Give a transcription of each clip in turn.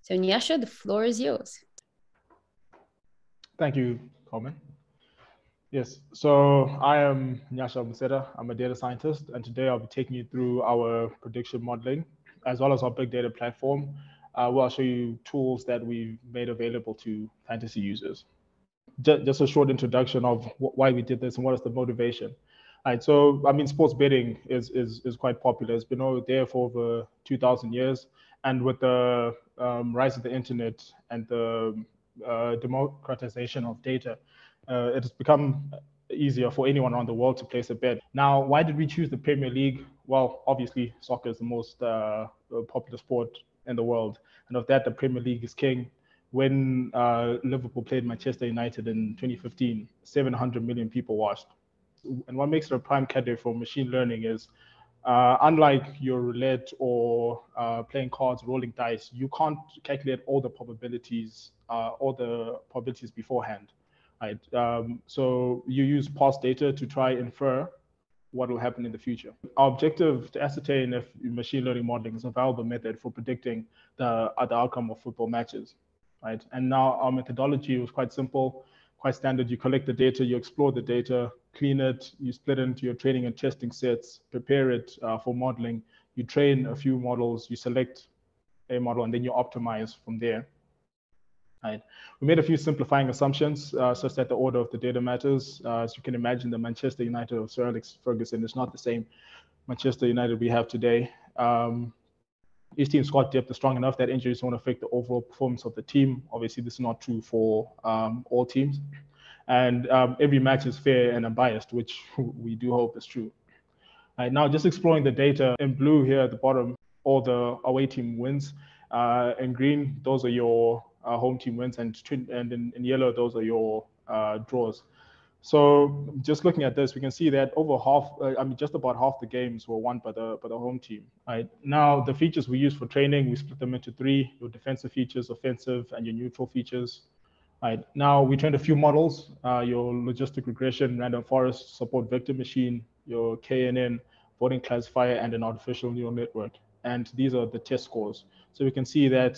So Nyasha, the floor is yours. Thank you, Coleman. Yes, so I am Nyasha Museta. I'm a data scientist, and today I'll be taking you through our prediction modeling, as well as our big data platform, where I'll show you tools that we've made available to fantasy users. Just a short introduction of why we did this and what is the motivation. All right, so I mean, sports betting is quite popular. It's been over there for over 2,000 years, and with the rise of the internet and the democratization of data, it has become easier for anyone around the world to place a bet. Now, why did we choose the Premier League? Well, obviously, soccer is the most popular sport in the world, and of that, the Premier League is king. When Liverpool played Manchester United in 2015, 700 million people watched. And what makes it a prime candidate for machine learning is, unlike your roulette or playing cards, rolling dice, you can't calculate all the probabilities beforehand. Right? So you use past data to try infer what will happen in the future. Our objective to ascertain if machine learning modeling is a valuable method for predicting the outcome of football matches. Right? And now our methodology was quite simple, quite standard. You collect the data, you explore the data, clean it, you split it into your training and testing sets, prepare it for modeling. You train a few models, you select a model, and then you optimize from there. Right. We made a few simplifying assumptions such that the order of the data matters. As you can imagine, the Manchester United of Sir Alex Ferguson is not the same Manchester United we have today. Each team's squad depth is strong enough that injuries won't affect the overall performance of the team. Obviously, this is not true for all teams. And every match is fair and unbiased, which we do hope is true. Right, now, just exploring the data in blue here at the bottom, all the away team wins. In green, those are your home team wins, and in yellow, those are your draws. So just looking at this, we can see that over half, just about half the games were won by the home team. Right, now, the features we use for training, we split them into three: your defensive features, offensive, and your neutral features. Right, now, we trained a few models, your logistic regression, random forest, support vector machine, your KNN, voting classifier, and an artificial neural network. And these are the test scores. So we can see that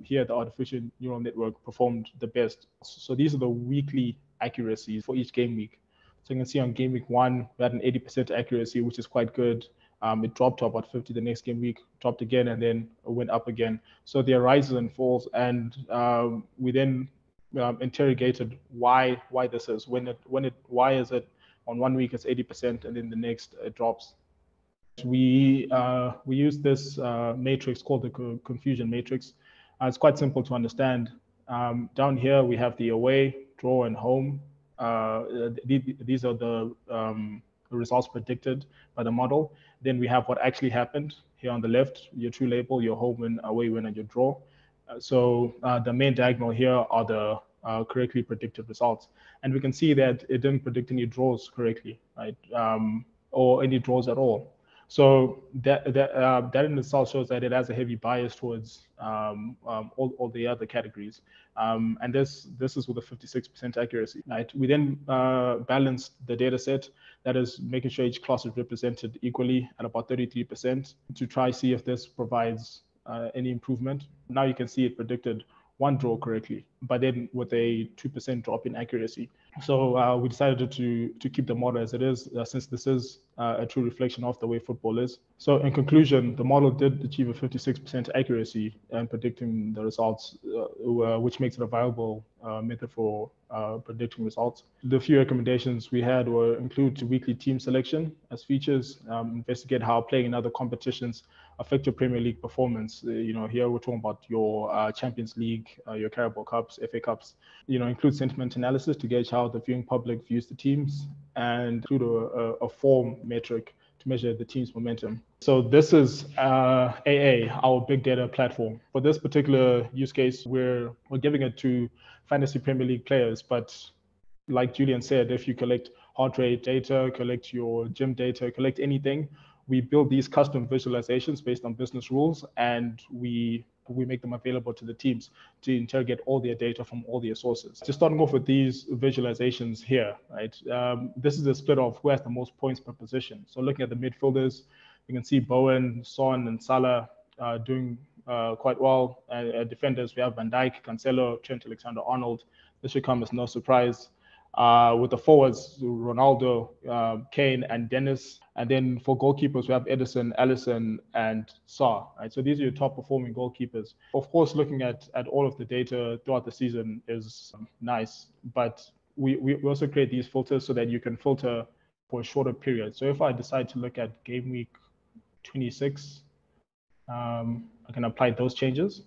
here the artificial neural network performed the best. So these are the weekly accuracies for each game week. So you can see on game week 1, we had an 80% accuracy, which is quite good. It dropped to about 50 the next game week, dropped again, and then went up again. So there are rises and falls, and we then interrogated why this is. Why is it on 1 week it's 80% and then the next it drops. We use this matrix called the confusion matrix. It's quite simple to understand. Down here we have the away, draw, and home. These are the results predicted by the model. Then we have what actually happened here on the left, your true label, your home win, away win, and your draw. So the main diagonal here are the correctly predicted results. And we can see that it didn't predict any draws correctly, right? Or any draws at all. So that in itself shows that it has a heavy bias towards all the other categories. And this is with a 56% accuracy, right? We then balanced the data set, that is making sure each class is represented equally at about 33% to try see if this provides any improvement. Now you can see it predicted one draw correctly, but then with a 2% drop in accuracy. So we decided to keep the model as it is, since this is a true reflection of the way football is. So in conclusion, the model did achieve a 56% accuracy in predicting the results, which makes it a viable method for predicting results. The few recommendations we had were include weekly team selection as features, investigate how playing in other competitions affect your Premier League performance. Here we're talking about your Champions League, your Carabao Cups, FA Cups. Include sentiment analysis to gauge how the viewing public views the teams, and include a form metric to measure the team's momentum. So this is AA, our big data platform. For this particular use case, we're giving it to fantasy Premier League players, but like Julian said, if you collect heart rate data, collect your gym data, collect anything, we build these custom visualizations based on business rules, and we make them available to the teams to interrogate all their data from all their sources. Just starting off with these visualizations here, right? This is a split of who has the most points per position. So looking at the midfielders, you can see Bowen, Son, and Salah doing quite well. Defenders, we have Van Dijk, Cancelo, Trent Alexander-Arnold. This should come as no surprise. With the forwards, Ronaldo, Kane, and Dennis. And then for goalkeepers, we have Ederson, Alisson, and Sarr. Right? So these are your top performing goalkeepers. Of course, looking at all of the data throughout the season is nice, but we also create these filters so that you can filter for a shorter period. So if I decide to look at game week 26, I can apply those changes.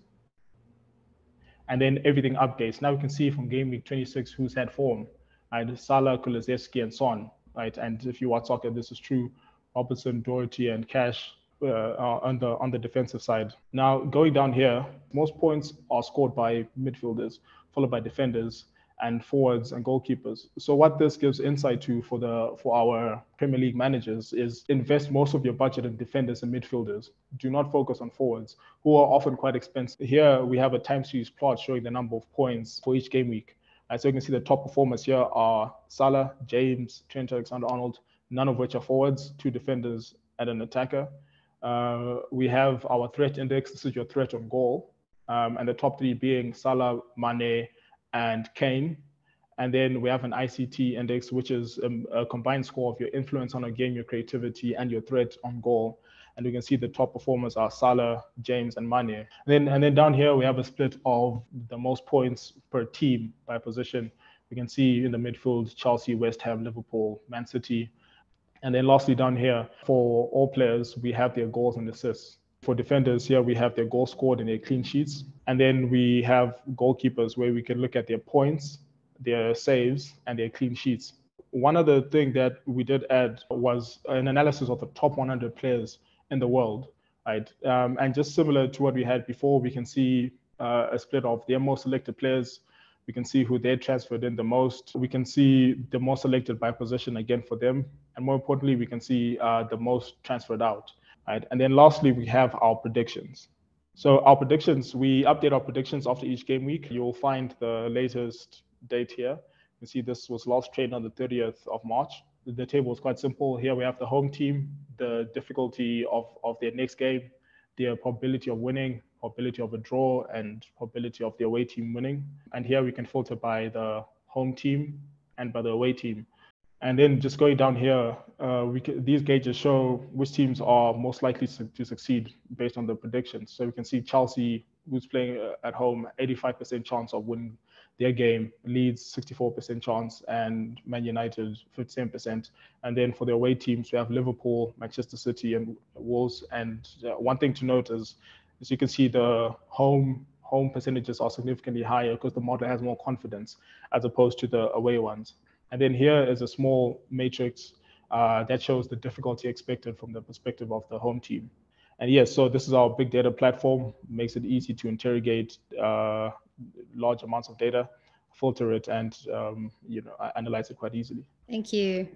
And then everything updates. Now we can see from game week 26 who's had form. Right? Salah, Kulusevski, and Son. Right? And if you watch soccer, this is true. Robertson, Doherty, and Cash are on the defensive side. Now going down here, most points are scored by midfielders, followed by defenders, and forwards and goalkeepers. So what this gives insight to for our Premier League managers is invest most of your budget in defenders and midfielders. Do not focus on forwards, who are often quite expensive. Here we have a time series plot showing the number of points for each game week. So you can see the top performers here are Salah, James, Trent Alexander-Arnold, none of which are forwards, 2 defenders and an attacker. We have our threat index. This is your threat on goal. And the top 3 being Salah, Mane, and Kane. And then we have an ICT index, which is a combined score of your influence on a game, your creativity, and your threat on goal. And we can see the top performers are Salah, James, and Mane. And then down here, we have a split of the most points per team by position. We can see in the midfield, Chelsea, West Ham, Liverpool, Man City. And then lastly, down here, for all players, we have their goals and assists. For defenders here, we have their goals scored and their clean sheets. And then we have goalkeepers where we can look at their points, their saves, and their clean sheets. One other thing that we did add was an analysis of the top 100 players in the world, right? And just similar to what we had before, we can see a split of their most selected players. We can see who they transferred in the most. We can see the most selected by position again for them. And more importantly, we can see the most transferred out. Right? And then lastly, we have our predictions. So our predictions, we update our predictions after each game week. You'll find the latest date here. You can see this was last trained on the 30th of March. The table is quite simple. Here we have the home team, the difficulty of their next game, their probability of winning, probability of a draw, and probability of the away team winning. And here we can filter by the home team and by the away team. And then just going down here, these gauges show which teams are most likely to succeed based on the predictions. So we can see Chelsea, who's playing at home, 85% chance of winning their game, Leeds 64% chance, and Man United 57%. And then for the away teams, we have Liverpool, Manchester City, and Wolves. And one thing to note is, as you can see, the home percentages are significantly higher because the model has more confidence as opposed to the away ones. And then here is a small matrix that shows the difficulty expected from the perspective of the home team. And yes, so this is our big data platform, makes it easy to interrogate large amounts of data, filter it, and analyze it quite easily. Thank you.